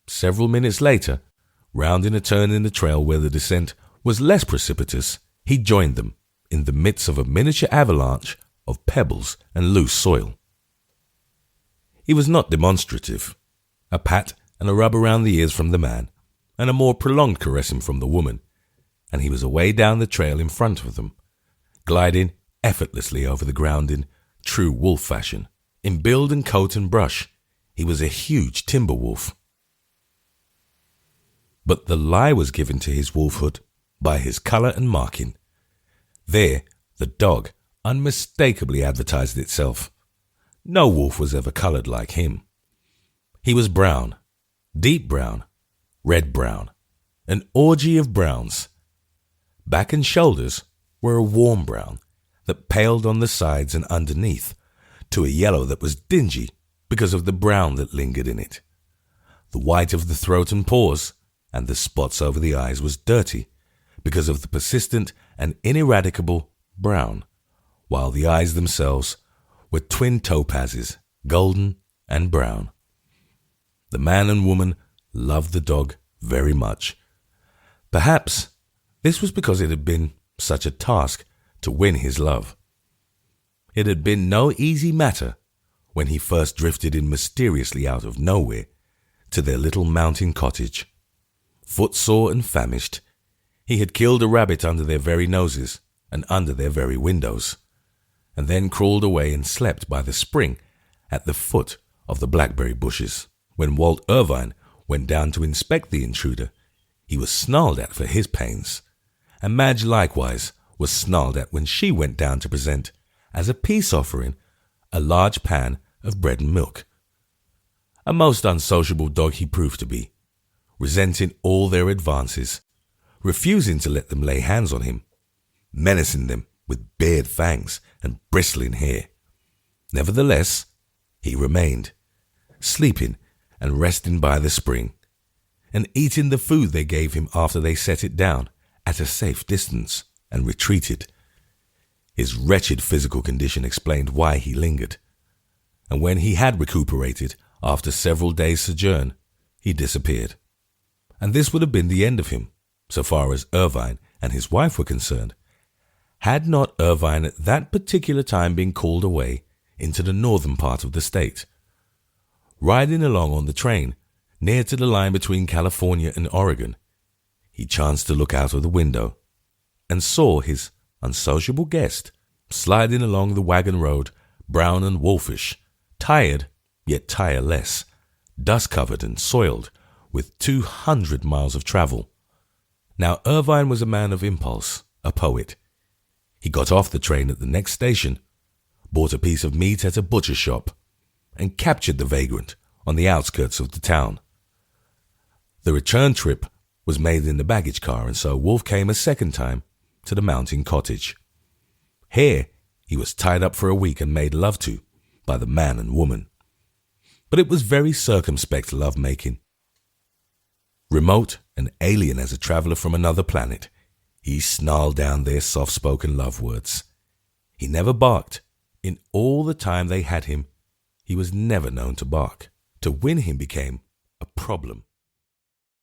several minutes later, rounding a turn in the trail where the descent was less precipitous, he joined them in the midst of a miniature avalanche of pebbles and loose soil. He was not demonstrative. A pat and a rub around the ears from the man, and a more prolonged caressing from the woman, and he was away down the trail in front of them, gliding effortlessly over the ground in true wolf fashion. In build and coat and brush, he was a huge timber wolf. But the lie was given to his wolfhood by his colour and marking. There, the dog unmistakably advertised itself. No wolf was ever coloured like him. He was brown, deep brown, red-brown, an orgy of browns. Back and shoulders were a warm brown that paled on the sides and underneath to a yellow that was dingy because of the brown that lingered in it. The white of the throat and paws and the spots over the eyes was dirty because of the persistent and ineradicable brown, while the eyes themselves were twin topazes, golden and brown. The man and woman loved the dog very much. Perhaps this was because it had been such a task to win his love. It had been no easy matter when he first drifted in mysteriously out of nowhere to their little mountain cottage. Footsore and famished, he had killed a rabbit under their very noses and under their very windows, and then crawled away and slept by the spring at the foot of the blackberry bushes. When Walt Irvine went down to inspect the intruder, he was snarled at for his pains, and Madge likewise was snarled at when she went down to present, as a peace offering, a large pan of bread and milk. A most unsociable dog he proved to be, resenting all their advances, refusing to let them lay hands on him, menacing them with bared fangs and bristling hair. Nevertheless, he remained, sleeping and resting by the spring, and eating the food they gave him after they set it down at a safe distance and retreated. His wretched physical condition explained why he lingered, and when he had recuperated after several days' sojourn, he disappeared. And this would have been the end of him, so far as Irvine and his wife were concerned, had not Irvine at that particular time been called away into the northern part of the state. Riding along on the train, near to the line between California and Oregon, he chanced to look out of the window and saw his unsociable guest sliding along the wagon road, brown and wolfish, tired yet tireless, dust-covered and soiled with 200 miles of travel. Now Irvine was a man of impulse, a poet. He got off the train at the next station, bought a piece of meat at a butcher shop, and captured the vagrant on the outskirts of the town. The return trip was made in the baggage car, and so Wolf came a second time to the mountain cottage. Here he was tied up for a week and made love to by the man and woman. But it was very circumspect love-making. Remote and alien as a traveller from another planet, he snarled down their soft-spoken love words. He never barked. In all the time they had him, he was never known to bark. To win him became a problem.